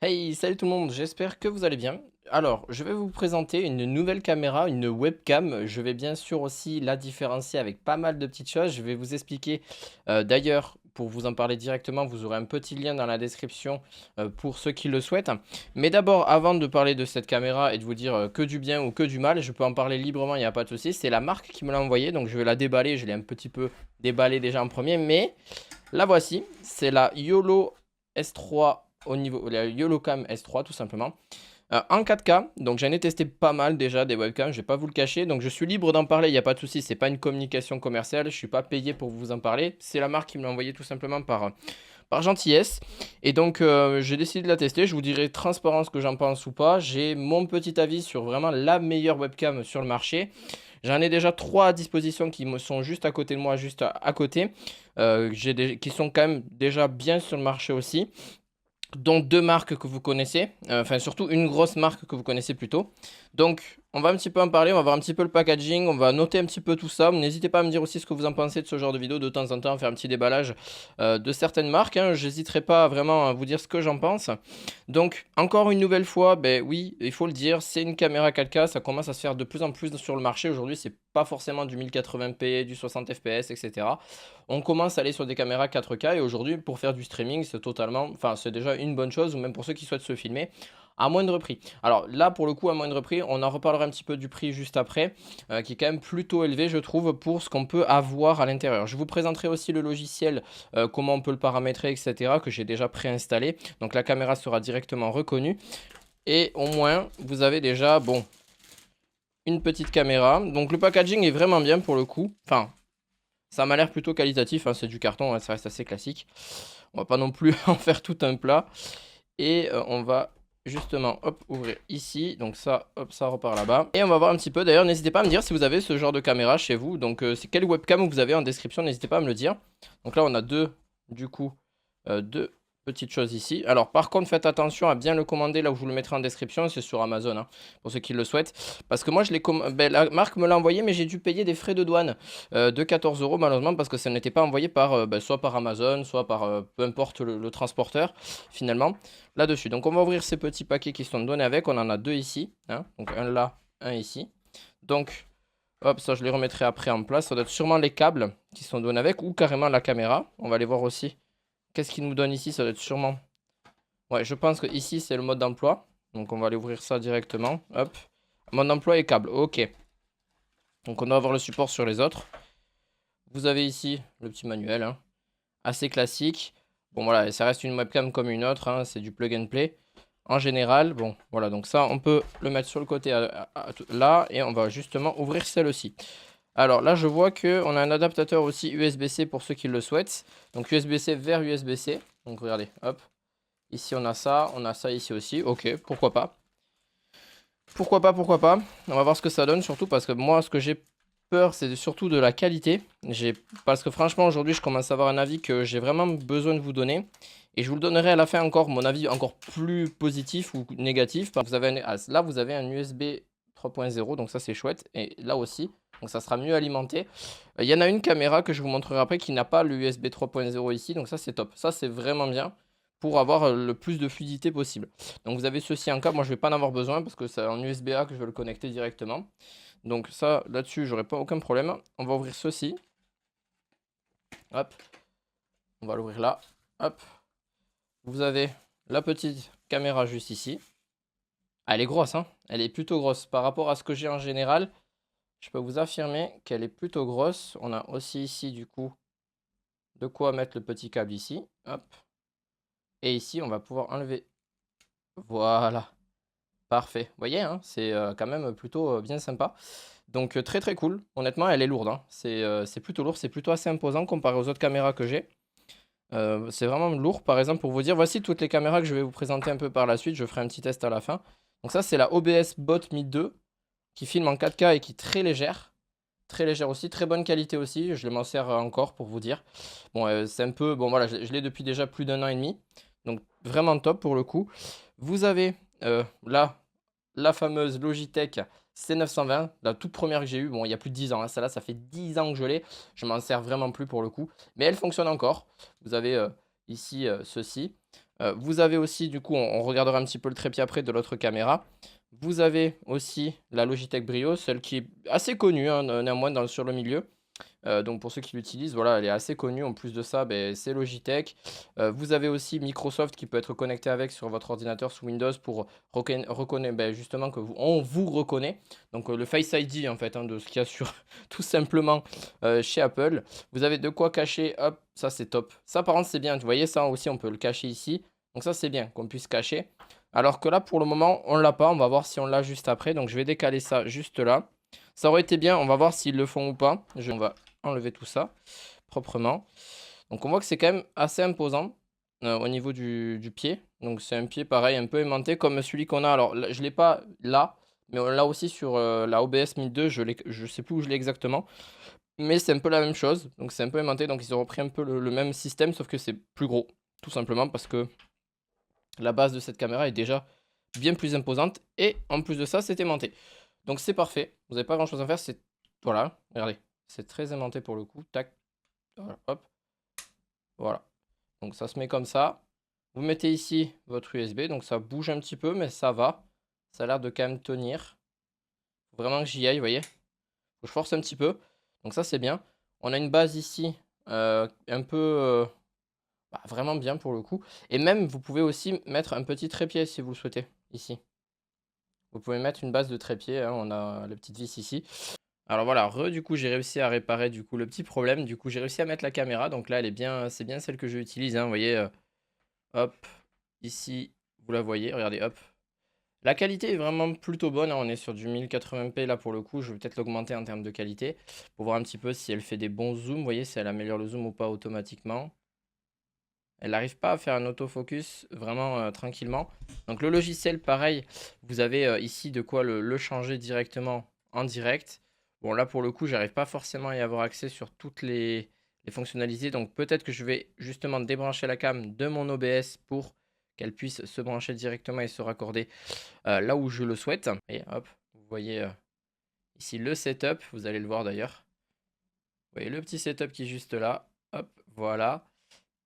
Hey, salut tout le monde, j'espère que vous allez bien. Alors, je vais vous présenter une nouvelle caméra, une webcam. Je vais bien sûr aussi la différencier avec pas mal de petites choses. Je vais vous expliquer, d'ailleurs, pour vous en parler directement, vous aurez un petit lien dans la description pour ceux qui le souhaitent. Mais d'abord, avant de parler de cette caméra et de vous dire que du bien ou que du mal, je peux en parler librement, il n'y a pas de souci. C'est la marque qui me l'a envoyé, donc je vais la déballer. Je l'ai un petit peu déballée déjà en premier, mais la voici, c'est la YOLO S3 au niveau, la YOLOCAM S3 tout simplement. En 4K, donc j'en ai testé pas mal déjà des webcams, je vais pas vous le cacher, donc je suis libre d'en parler, il n'y a pas de souci, c'est pas une communication commerciale, je suis pas payé pour vous en parler, c'est la marque qui me l'a envoyé tout simplement par gentillesse. Et donc j'ai décidé de la tester, je vous dirai transparent ce que j'en pense ou pas, j'ai mon petit avis sur vraiment la meilleure webcam sur le marché. J'en ai déjà trois à disposition qui me sont juste à côté de moi, juste à côté, qui sont quand même déjà bien sur le marché aussi, dont deux marques que vous connaissez, enfin surtout une grosse marque que vous connaissez plutôt. Donc on va un petit peu en parler, on va voir un petit peu le packaging, on va noter un petit peu tout ça. N'hésitez pas à me dire aussi ce que vous en pensez de ce genre de vidéo de temps en temps, faire un petit déballage de certaines marques, hein. J'hésiterai pas vraiment à vous dire ce que j'en pense. Donc encore une nouvelle fois, ben oui, il faut le dire, c'est une caméra 4K, ça commence à se faire de plus en plus sur le marché. Aujourd'hui, c'est pas forcément du 1080p, du 60 fps, etc. On commence à aller sur des caméras 4K et aujourd'hui, pour faire du streaming, c'est totalement, enfin, c'est déjà une bonne chose, ou même pour ceux qui souhaitent se filmer, à moindre prix. Alors là, pour le coup, à moindre prix, on en reparlera un petit peu du prix juste après, qui est quand même plutôt élevé, je trouve, pour ce qu'on peut avoir à l'intérieur. Je vous présenterai aussi le logiciel, comment on peut le paramétrer, etc., que j'ai déjà préinstallé. Donc la caméra sera directement reconnue. Et au moins, vous avez déjà, bon, une petite caméra. Donc le packaging est vraiment bien pour le coup. Enfin, ça m'a l'air plutôt qualitatif, hein, c'est du carton, hein, ça reste assez classique. On va pas non plus en faire tout un plat. Et on va justement, hop, ouvrir ici. Donc ça, hop, ça repart là-bas. Et on va voir un petit peu. D'ailleurs, n'hésitez pas à me dire si vous avez ce genre de caméra chez vous. Donc c'est quelle webcam vous avez en description, n'hésitez pas à me le dire. Donc là, on a deux, du coup, deux petites choses ici. Alors par contre, faites attention à bien le commander là où je vous le mettrai en description. C'est sur Amazon, hein, pour ceux qui le souhaitent. Parce que moi, la marque me l'a envoyé, mais j'ai dû payer des frais de douane de 14 euros malheureusement parce que ça n'était pas envoyé par soit par Amazon, soit par peu importe le transporteur finalement là-dessus. Donc on va ouvrir ces petits paquets qui sont donnés avec. On en a deux ici, hein, donc un là, un ici. Donc hop, ça je les remettrai après en place. Ça doit être sûrement les câbles qui sont donnés avec ou carrément la caméra. On va aller voir aussi. Qu'est-ce qu'il nous donne ici? Ça doit être sûrement. Ouais, je pense que ici c'est le mode d'emploi. Donc on va aller ouvrir ça directement. Hop. Mode d'emploi et câble. Ok. Donc on doit avoir le support sur les autres. Vous avez ici le petit manuel, hein, assez classique. Bon voilà, ça reste une webcam comme une autre, hein, c'est du plug and play. En général, bon voilà, donc ça on peut le mettre sur le côté là et on va justement ouvrir celle-ci. Alors là je vois qu'on a un adaptateur aussi USB-C pour ceux qui le souhaitent. Donc USB-C vers USB-C. Donc regardez, hop. Ici on a ça ici aussi. Ok, pourquoi pas. Pourquoi pas, pourquoi pas. On va voir ce que ça donne, surtout parce que moi, ce que j'ai peur, c'est surtout de la qualité. Parce que franchement, aujourd'hui, je commence à avoir un avis que j'ai vraiment besoin de vous donner. Et je vous le donnerai à la fin encore, mon avis encore plus positif ou négatif. Vous avez là, vous avez un USB 3.0, donc ça, c'est chouette. Et là aussi, donc ça sera mieux alimenté. Il y en a une caméra que je vous montrerai après qui n'a pas le USB 3.0 ici, donc ça, c'est top. Ça, c'est vraiment bien pour avoir le plus de fluidité possible. Donc vous avez ceci en câble, moi je vais pas en avoir besoin parce que c'est en USB-A que je vais le connecter directement. Donc ça, là-dessus, j'aurai pas aucun problème. On va ouvrir ceci. Hop, on va l'ouvrir là. Hop, vous avez la petite caméra juste ici. Ah, elle est grosse, hein. Elle est plutôt grosse. Par rapport à ce que j'ai en général, je peux vous affirmer qu'elle est plutôt grosse. On a aussi ici, du coup, de quoi mettre le petit câble ici. Hop. Et ici, on va pouvoir enlever. Voilà. Parfait. Vous voyez, hein, c'est quand même plutôt bien sympa. Donc très très cool. Honnêtement, elle est lourde, hein. C'est plutôt lourd, c'est plutôt assez imposant comparé aux autres caméras que j'ai. C'est vraiment lourd. Par exemple, pour vous dire, voici toutes les caméras que je vais vous présenter un peu par la suite. Je ferai un petit test à la fin. Donc ça, c'est la OBS Bot Mi 2 qui filme en 4K et qui est très légère. Très légère aussi, très bonne qualité aussi. Je m'en sers encore pour vous dire. Bon, c'est un peu... Bon voilà, je l'ai depuis déjà plus d'un an et demi. Donc vraiment top pour le coup. Vous avez là la fameuse Logitech C920, la toute première que j'ai eue. Bon, il y a plus de 10 ans, hein. Celle-là, ça fait 10 ans que je l'ai. Je m'en sers vraiment plus pour le coup. Mais elle fonctionne encore. Vous avez ici ceci. Vous avez aussi, du coup, on regardera un petit peu le trépied après de l'autre caméra. Vous avez aussi la Logitech Brio, celle qui est assez connue, hein, néanmoins sur le milieu. Donc pour ceux qui l'utilisent, voilà, elle est assez connue. En plus de ça, ben, c'est Logitech. Vous avez aussi Microsoft qui peut être connecté avec sur votre ordinateur sous Windows pour reconnaître ben, justement que on vous reconnaît. Donc le Face ID en fait, hein, de ce qu'il y a sur tout simplement chez Apple. Vous avez de quoi cacher. Hop, ça c'est top. Ça par contre c'est bien. Vous voyez ça aussi, on peut le cacher ici. Donc ça c'est bien qu'on puisse cacher. Alors que là pour le moment on l'a pas. On va voir si on l'a juste après. Donc je vais décaler ça juste là. Ça aurait été bien. On va voir s'ils le font ou pas. On va enlever tout ça proprement. Donc on voit que c'est quand même assez imposant au niveau du pied. Donc c'est un pied pareil, un peu aimanté comme celui qu'on a. Alors je ne l'ai pas là, mais on l'a aussi sur la OBS 1002. Je ne sais plus où je l'ai exactement. Mais c'est un peu la même chose. Donc c'est un peu aimanté. Donc ils ont repris un peu le même système, sauf que c'est plus gros. Tout simplement parce que la base de cette caméra est déjà bien plus imposante. Et en plus de ça, c'est aimanté. Donc c'est parfait. Vous n'avez pas grand chose à faire. C'est voilà, regardez. C'est très aimanté pour le coup. Tac. Voilà, hop. Voilà. Donc ça se met comme ça. Vous mettez ici votre USB. Donc ça bouge un petit peu, mais ça va. Ça a l'air de quand même tenir. Faut vraiment que j'y aille, vous voyez. Faut que je force un petit peu. Donc ça, c'est bien. On a une base ici. Un peu... vraiment bien pour le coup. Et même, vous pouvez aussi mettre un petit trépied si vous le souhaitez. Ici. Vous pouvez mettre une base de trépied. Hein, on a la petite vis ici. Alors voilà, du coup, j'ai réussi à réparer du coup le petit problème. Du coup, j'ai réussi à mettre la caméra. Donc là, elle est bien, c'est bien celle que j'utilise. Hein, vous voyez, hop, ici, vous la voyez. Regardez, hop. La qualité est vraiment plutôt bonne. Hein, on est sur du 1080p là pour le coup. Je vais peut-être l'augmenter en termes de qualité pour voir un petit peu si elle fait des bons zooms. Vous voyez, si elle améliore le zoom ou pas automatiquement. Elle n'arrive pas à faire un autofocus vraiment tranquillement. Donc le logiciel, pareil, vous avez ici de quoi le changer directement en direct. Bon, là, pour le coup, j'arrive pas forcément à y avoir accès sur toutes les fonctionnalités. Donc, peut-être que je vais justement débrancher la cam de mon OBS pour qu'elle puisse se brancher directement et se raccorder là où je le souhaite. Et hop, vous voyez ici le setup. Vous allez le voir d'ailleurs. Vous voyez le petit setup qui est juste là. Hop, voilà.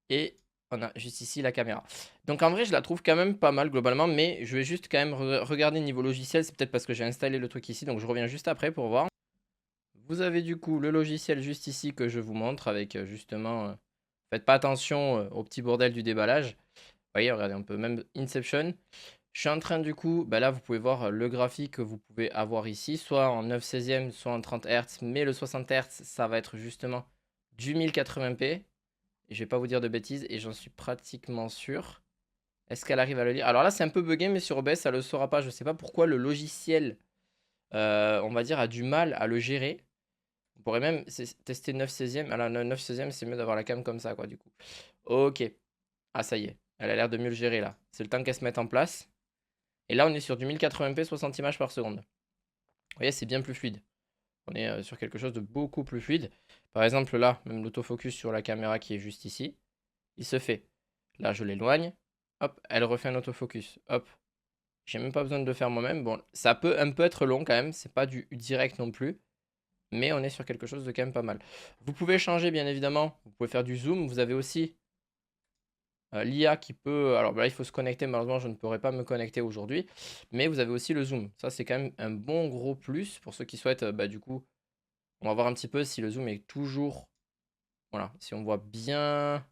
Et on a juste ici la caméra. Donc en vrai, je la trouve quand même pas mal globalement, mais je vais juste quand même regarder niveau logiciel. C'est peut-être parce que j'ai installé le truc ici, donc je reviens juste après pour voir. Vous avez du coup le logiciel juste ici que je vous montre avec justement... faites pas attention au petit bordel du déballage. Vous voyez, regardez, on peut même Inception. Je suis en train du coup, bah là vous pouvez voir le graphique que vous pouvez avoir ici, soit en 9/16e, soit en 30 Hz, mais le 60 Hz, ça va être justement du 1080p. Et je vais pas vous dire de bêtises et j'en suis pratiquement sûr. Est-ce qu'elle arrive à le lire? Alors là, c'est un peu bugué, mais sur OBS, ça le saura pas. Je sais pas pourquoi le logiciel, on va dire, a du mal à le gérer. On pourrait même tester 9/16e. Alors 9/16e, c'est mieux d'avoir la cam comme ça, quoi, du coup. Ok. Ah, ça y est. Elle a l'air de mieux le gérer, là. C'est le temps qu'elle se mette en place. Et là, on est sur du 1080p, 60 images par seconde. Vous voyez, c'est bien plus fluide. On est sur quelque chose de beaucoup plus fluide. Par exemple, là, même l'autofocus sur la caméra qui est juste ici, il se fait. Là, je l'éloigne. Hop, elle refait un autofocus. Hop. J'ai même pas besoin de le faire moi-même. Bon, ça peut un peu être long quand même. C'est pas du direct non plus. Mais on est sur quelque chose de quand même pas mal. Vous pouvez changer, bien évidemment. Vous pouvez faire du zoom. Vous avez aussi l'IA qui peut... Alors là, il faut se connecter. Malheureusement, je ne pourrai pas me connecter aujourd'hui. Mais vous avez aussi le zoom. Ça, c'est quand même un bon gros plus pour ceux qui souhaitent, du coup... On va voir un petit peu si le zoom est toujours... Voilà, si on voit bien...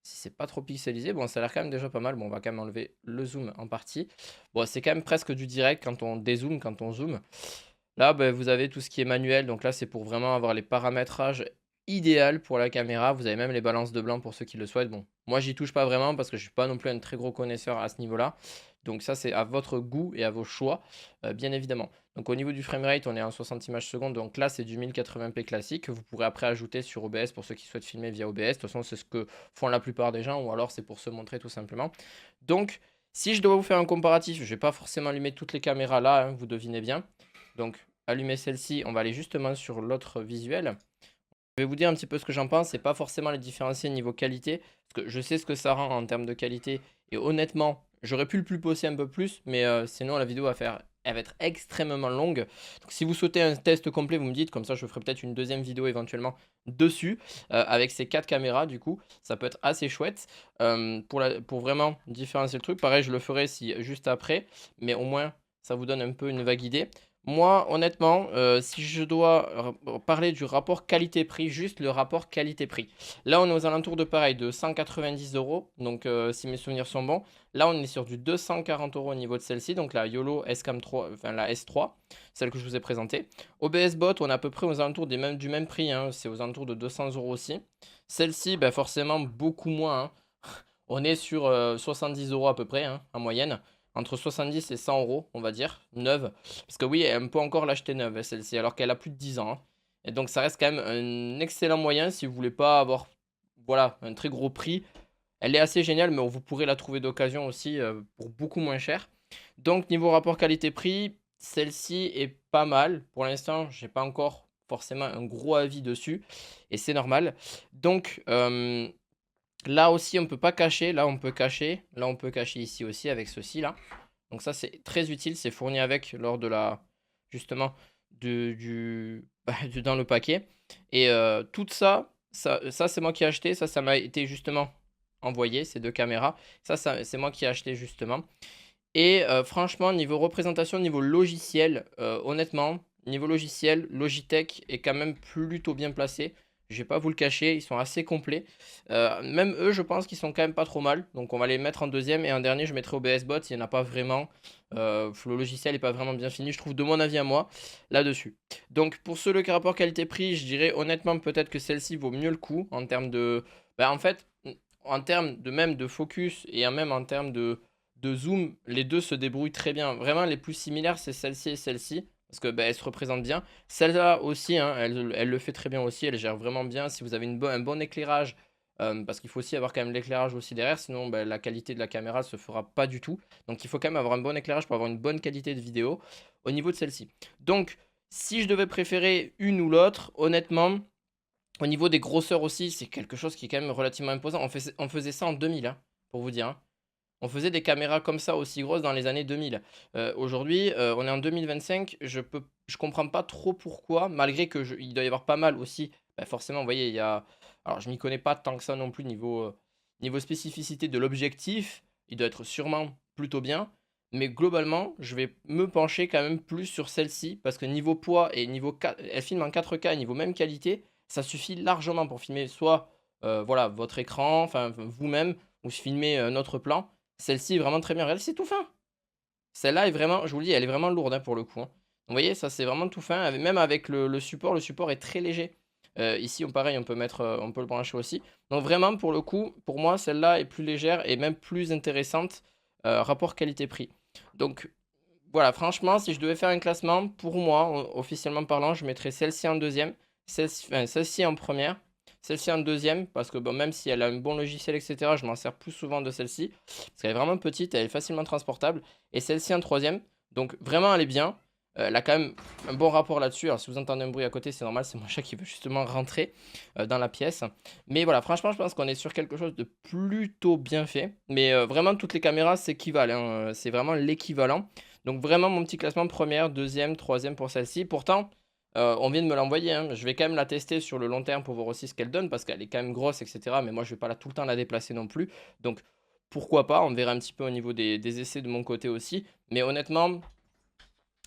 Si c'est pas trop pixelisé, bon, ça a l'air quand même déjà pas mal. Bon, on va quand même enlever le zoom en partie. Bon, c'est quand même presque du direct quand on dézoome, quand on zoome. Là, ben, vous avez tout ce qui est manuel. Donc là, c'est pour vraiment avoir les paramétrages idéal pour la caméra. Vous avez même les balances de blanc pour ceux qui le souhaitent. Bon, moi, j'y touche pas vraiment parce que je suis pas non plus un très gros connaisseur à ce niveau-là. Donc ça, c'est à votre goût et à vos choix, bien évidemment. Donc au niveau du framerate, on est en 60 images secondes. Donc là, c'est du 1080p classique. Vous pourrez après ajouter sur OBS pour ceux qui souhaitent filmer via OBS. De toute façon, c'est ce que font la plupart des gens ou alors c'est pour se montrer tout simplement. Donc, si je dois vous faire un comparatif, je ne vais pas forcément allumer toutes les caméras là, hein, vous devinez bien. Donc, allumer celle-ci, on va aller justement sur l'autre visuel. Je vais vous dire un petit peu ce que j'en pense. C'est pas forcément les différencier niveau qualité, parce que je sais ce que ça rend en termes de qualité. Et honnêtement, j'aurais pu le plus pousser un peu plus, mais sinon la vidéo va faire elle va être extrêmement longue. Donc si vous souhaitez un test complet, vous me dites, comme ça je ferai peut-être une deuxième vidéo éventuellement dessus, avec ces 4 caméras du coup, ça peut être assez chouette, pour vraiment différencier le truc. Pareil, je le ferai si juste après, mais au moins ça vous donne un peu une vague idée. Moi, honnêtement, si je dois parler du rapport qualité-prix, juste le rapport qualité-prix. Là, on est aux alentours de pareil, de 190 euros. Donc, si mes souvenirs sont bons. Là, on est sur du 240 euros au niveau de celle-ci. Donc, la YOLO SCAM 3, enfin la S3, celle que je vous ai présentée. OBS Bot, on est à peu près aux alentours du même prix, hein. C'est aux alentours de 200 euros aussi. Celle-ci, ben, forcément, beaucoup moins, hein. On est sur 70 euros à peu près, hein, en moyenne. Entre 70 et 100 euros, on va dire, neuve. Parce que oui, on peut encore l'acheter neuve, celle-ci, alors qu'elle a plus de 10 ans, hein. Et donc, ça reste quand même un excellent moyen si vous voulez pas avoir, voilà, un très gros prix. Elle est assez géniale, mais vous pourrez la trouver d'occasion aussi pour beaucoup moins cher. Donc, niveau rapport qualité-prix, celle-ci est pas mal. Pour l'instant, j'ai pas encore forcément un gros avis dessus. Et c'est normal. Donc, là aussi, on peut pas cacher. Là, on peut cacher. Là, on peut cacher ici aussi avec ceci là. Donc ça, c'est très utile. C'est fourni avec lors de la justement dans le paquet. Et tout ça, ça c'est moi qui ai acheté. Ça m'a été justement envoyé, ces deux caméras. Ça c'est moi qui ai acheté justement. Et franchement, niveau représentation, niveau logiciel, honnêtement, niveau logiciel, Logitech est quand même plutôt bien placé. Je vais pas vous le cacher, ils sont assez complets. Même eux, je pense qu'ils sont quand même pas trop mal. Donc on va les mettre en deuxième et en dernier, je mettrai OBS Bot. Il n'y en a pas vraiment. Le logiciel n'est pas vraiment bien fini, je trouve, de mon avis à moi, là-dessus. Donc pour ceux le rapport qualité-prix, je dirais honnêtement peut-être que celle-ci vaut mieux le coup en termes de... Bah, en fait, en termes de même de focus et même en termes de zoom, les deux se débrouillent très bien. Vraiment, les plus similaires, c'est celle-ci et celle-ci. Parce que bah, elles se représentent bien. Celle-là aussi, hein, elle le fait très bien aussi. Elle gère vraiment bien. Si vous avez un bon éclairage, parce qu'il faut aussi avoir quand même l'éclairage aussi derrière. Sinon, bah, la qualité de la caméra ne se fera pas du tout. Donc, il faut quand même avoir un bon éclairage pour avoir une bonne qualité de vidéo au niveau de celle-ci. Donc, si je devais préférer une ou l'autre, honnêtement, au niveau des grosseurs aussi, c'est quelque chose qui est quand même relativement imposant. On faisait ça en 2000, hein, pour vous dire, hein. On faisait des caméras comme ça aussi grosses dans les années 2000. Aujourd'hui, on est en 2025. Je comprends pas trop pourquoi, malgré que il doit y avoir pas mal aussi. Bah, forcément, vous voyez, il y a. Alors, je m'y connais pas tant que ça non plus niveau spécificité de l'objectif. Il doit être sûrement plutôt bien. Mais globalement, je vais me pencher quand même plus sur celle-ci parce que niveau poids et niveau elle filme en 4K, niveau même qualité, ça suffit largement pour filmer soit voilà votre écran, enfin vous-même, ou filmer notre plan. Celle-ci est vraiment très bien. Regardez, c'est tout fin. Celle-là est vraiment, je vous le dis, elle est vraiment lourde, hein, pour le coup, hein. Vous voyez, ça c'est vraiment tout fin. Même avec le support est très léger. Ici, pareil, on peut le brancher aussi. Donc vraiment, pour le coup, pour moi, celle-là est plus légère et même plus intéressante, rapport qualité-prix. Donc voilà, franchement, si je devais faire un classement, pour moi, officiellement parlant, je mettrais celle-ci en deuxième, celle-ci en première, celle-ci en deuxième, parce que bon, même si elle a un bon logiciel, etc., je m'en sers plus souvent de celle-ci, parce qu'elle est vraiment petite, elle est facilement transportable, et celle-ci en troisième, donc vraiment elle est bien, elle a quand même un bon rapport là-dessus. Alors si vous entendez un bruit à côté, c'est normal, c'est mon chat qui veut justement rentrer dans la pièce. Mais voilà, franchement, je pense qu'on est sur quelque chose de plutôt bien fait, mais vraiment toutes les caméras s'équivalent, hein, c'est vraiment l'équivalent. Donc vraiment mon petit classement première, deuxième, troisième pour celle-ci. Pourtant, on vient de me l'envoyer, hein. Je vais quand même la tester sur le long terme pour voir aussi ce qu'elle donne parce qu'elle est quand même grosse, etc. Mais moi, je vais pas tout le temps la déplacer non plus. Donc pourquoi pas, on verra un petit peu au niveau des essais de mon côté aussi. Mais honnêtement,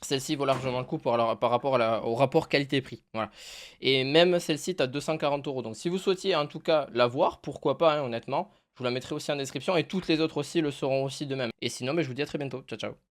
celle-ci vaut largement le coup par rapport au rapport qualité-prix. Voilà. Et même celle-ci est à 240 euros. Donc si vous souhaitiez en tout cas la voir, pourquoi pas, hein, honnêtement. Je vous la mettrai aussi en description et toutes les autres aussi le seront aussi de même. Et sinon, mais je vous dis à très bientôt. Ciao, ciao.